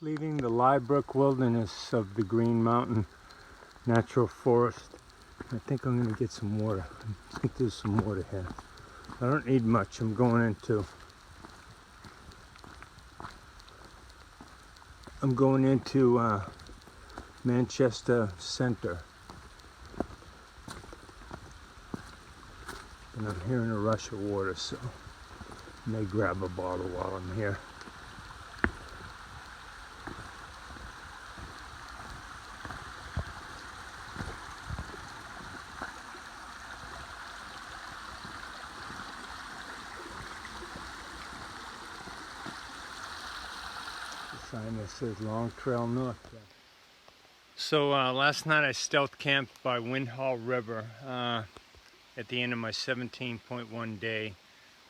Just leaving the Liebrook Wilderness of the Green Mountain Natural Forest. I think I'm going to get some water. I think there's some water here. I don't need much. I'm going into Manchester Center. And I'm hearing a rush of water, so I may grab a bottle while I'm here. The sign that says Long Trail North. So last night I stealth camped by Windhall River at the end of my 17.1 day. It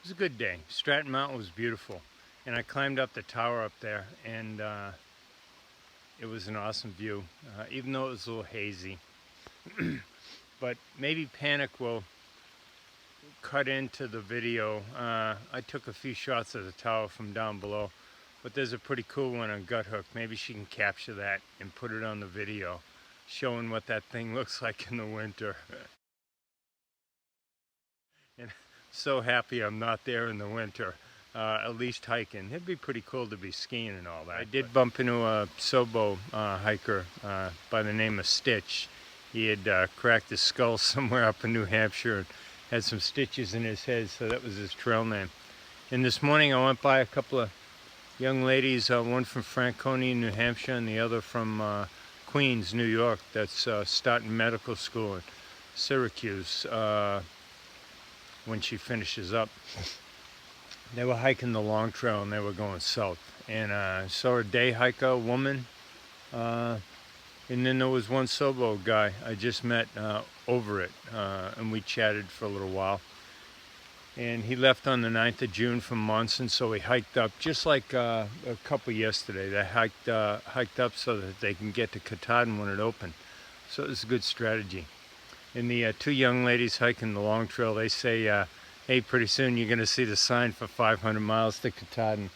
was a good day. Stratton Mountain was beautiful, and I climbed up the tower up there, and it was an awesome view, even though it was a little hazy. But maybe panic will cut into the video. I took a few shots of the tower from down below, but there's a pretty cool one on Gut Hook. Maybe she can capture that and put it on the video, showing what that thing looks like in the winter. And so happy I'm not there in the winter, at least hiking. It'd be pretty cool to be skiing and all that. I did bump into a SOBO hiker by the name of Stitch. He had cracked his skull somewhere up in New Hampshire and had some stitches in his head, so that was his trail name. And this morning I went by a couple of young ladies, one from Franconia, New Hampshire, and the other from Queens, New York, that's starting medical school in Syracuse when she finishes up. They were hiking the Long Trail and they were going south. And I saw a day hiker, a woman, and then there was one SOBO guy I just met over it, and we chatted for a little while. And he left on the 9th of June from Monson, so he hiked up, just like a couple yesterday. They hiked up so that they can get to Katahdin when it opened. So it was a good strategy. And the two young ladies hiking the Long Trail, they say, hey, pretty soon you're going to see the sign for 500 miles to Katahdin.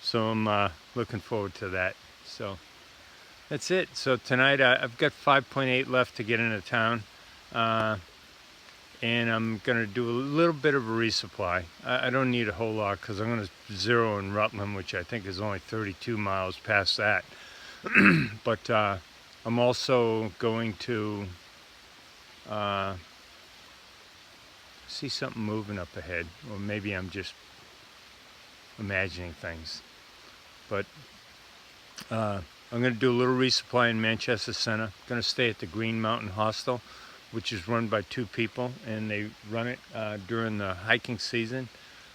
So I'm looking forward to that. So that's it. So tonight I've got 5.8 left to get into town. And I'm going to do a little bit of a resupply. I don't need a whole lot because I'm going to zero in Rutland, which I think is only 32 miles past that. But I'm also going to see something moving up ahead, or maybe I'm just imagining things. But I'm going to do a little resupply in Manchester Center. I'm going to stay at the Green Mountain Hostel, which is run by two people, and they run it during the hiking season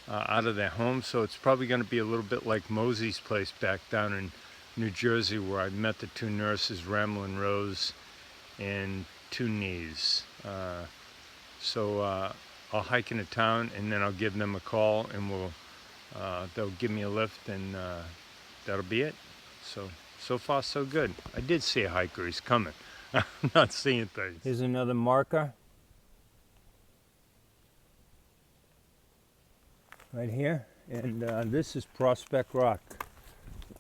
out of their home. So it's probably going to be a little bit like Mosey's place back down in New Jersey, where I met the two nurses, Ramblin' Rose and Two Knees. So I'll hike into town, and then I'll give them a call, and they'll give me a lift, and that'll be it. So far so good. I did see a hiker. He's coming. I'm not seeing things. Here's another marker. Right here. And this is Prospect Rock.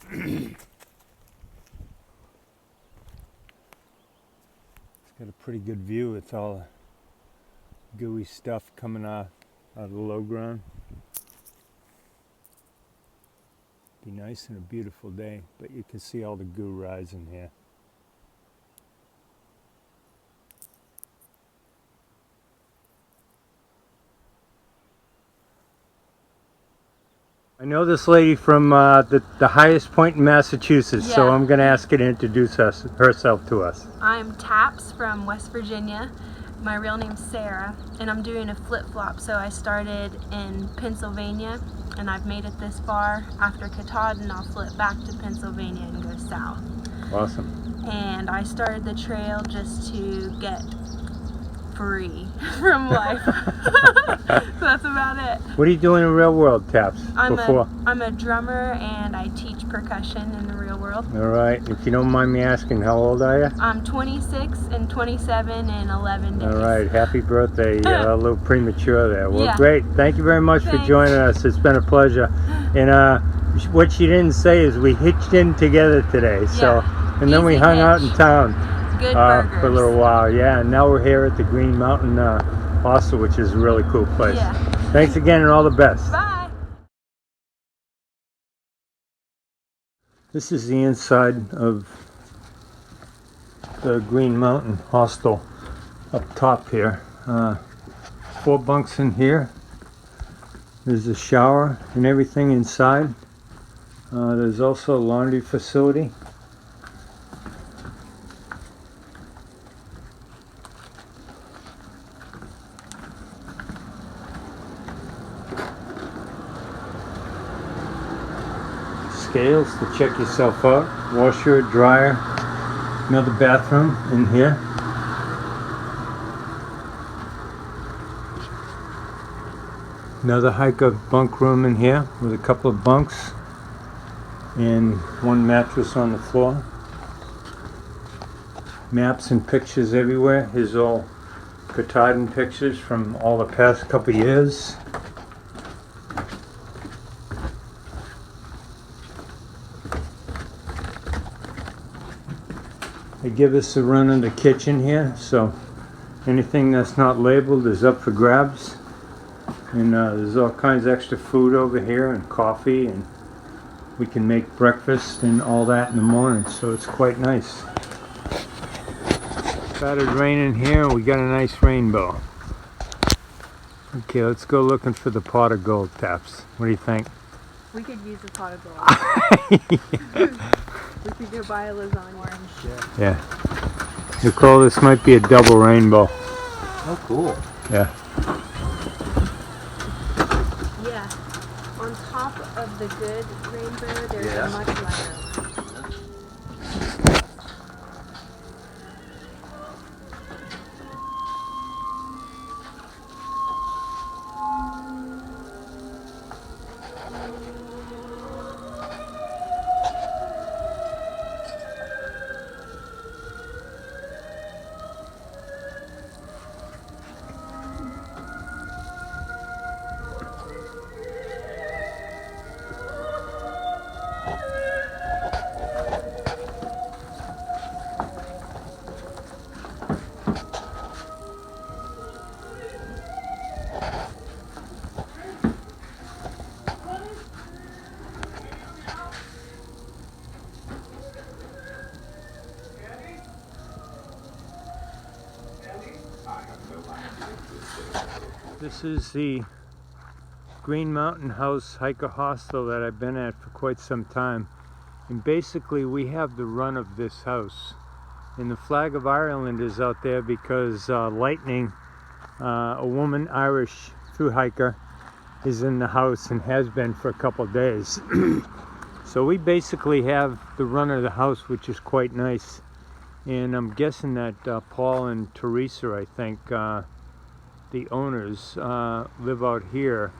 It's got a pretty good view with all the gooey stuff coming out of the low ground. Be nice and a beautiful day, but you can see all the goo rising here. I know this lady from the highest point in Massachusetts, so I'm going to ask her to introduce herself to us. I'm Taps from West Virginia. My real name's Sara, and I'm doing a flip-flop. So I started in Pennsylvania, and I've made it this far. After Katahdin, I'll flip back to Pennsylvania and go south. Awesome. And I started the trail just to get free from life. So that's about it. What are you doing in the real world, Taps? I'm a drummer, and I teach percussion in the real world. All right. If you don't mind me asking, how old are you? I'm 26 and 27 in 11 days. All right. Happy birthday. A little premature there. Well, yeah. Great. Thank you very much for joining us. It's been a pleasure. And what she didn't say is we hitched in together today. So, and then we hung out in town for a little while. Yeah, and now we're here at the Green Mountain Hostel, which is a really cool place. Yeah. Thanks again and all the best. Bye. This is the inside of the Green Mountain Hostel up top here. 4 bunks in here. There's a shower and everything inside. There's also a laundry facility. Scales to check yourself out. Washer, dryer, another bathroom in here. Another hiker bunk room in here with a couple of bunks and 1 mattress on the floor. Maps and pictures everywhere. Here's all Katahdin pictures from all the past couple years. They give us a run in the kitchen here, so anything that's not labeled is up for grabs. And there's all kinds of extra food over here and coffee, and we can make breakfast and all that in the morning, so it's quite nice. Started raining here and we got a nice rainbow. Okay, let's go looking for the pot of gold taps. What do you think? We could use a pot of gold. We could go buy a lasagna. Yeah. Nicole, this might be a double rainbow. Oh, cool. Yeah. Yeah. On top of the good rainbow, there's a much lighter one. This is the Green Mountain House Hika Hostel that I've been at for quite some time. And basically we have the run of this house. And the flag of Ireland is out there because Lightning, a woman, Irish thru-hiker, is in the house and has been for a couple days. So we basically have the run of the house, which is quite nice. And I'm guessing that Paul and Teresa, I think, the owners, live out here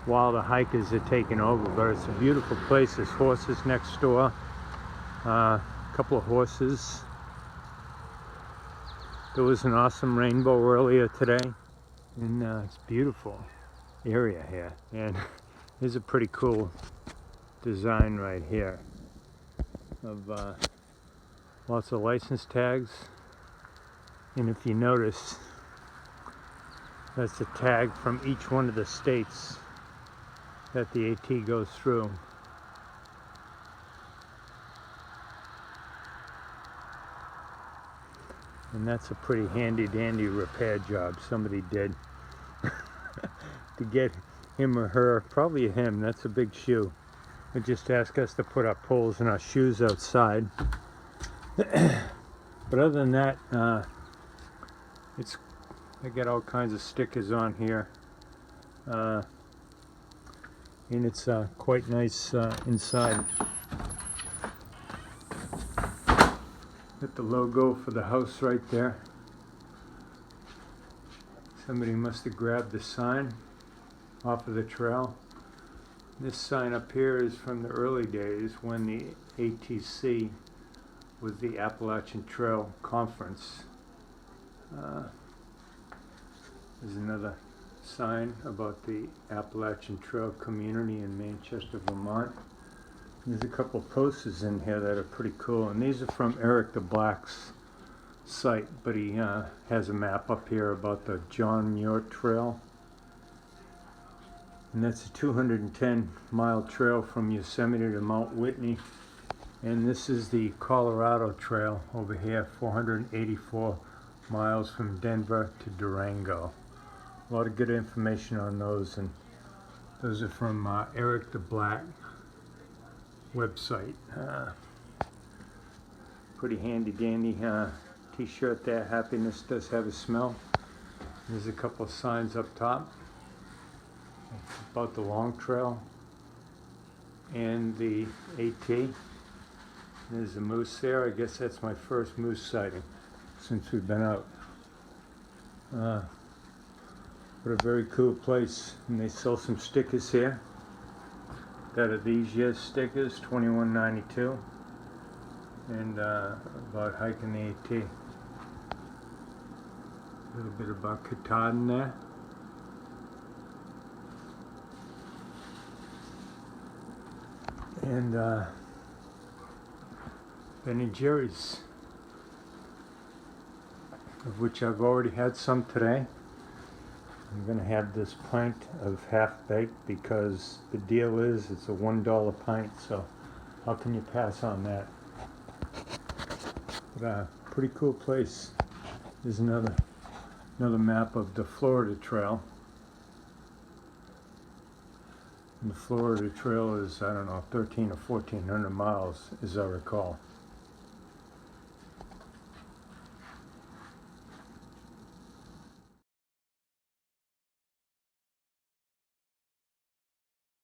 while the hikers are taking over. But it's a beautiful place. There's horses next door, a couple of horses. There was an awesome rainbow earlier today, and it's a beautiful area here. And there's a pretty cool design right here of lots of license tags. And if you notice, that's a tag from each one of the states that the AT goes through. And that's a pretty handy dandy repair job somebody did to get him or her, probably him, that's a big shoe. They just ask us to put our poles and our shoes outside. But other than that, I got all kinds of stickers on here, and it's quite nice inside. Got the logo for the house right there. Somebody must have grabbed the sign off of the trail. This sign up here is from the early days when the ATC was the Appalachian Trail Conference. There's another sign about the Appalachian Trail community in Manchester, Vermont. There's a couple posters in here that are pretty cool, and these are from Eric the Black's site, but he has a map up here about the John Muir Trail. And that's a 210-mile trail from Yosemite to Mount Whitney. And this is the Colorado Trail over here, 484 miles from Denver to Durango. A lot of good information on those, and those are from Eric the Black website. Pretty handy dandy t-shirt there. Happiness does have a smell. There's a couple of signs up top about the long trail and the AT. There's a moose there. I guess that's my first moose sighting since we've been out. What a very cool place. And they sell some stickers here that are these year's stickers, $21.92, and about hiking the AT. A little bit about Katahdin there. And Ben & Jerry's, of which I've already had some today. I'm going to have this pint of half-baked because the deal is it's a $1 pint, so how can you pass on that? But pretty cool place. There's another map of the Florida Trail. And the Florida Trail is, I don't know, 1,300 or 1,400 miles, as I recall.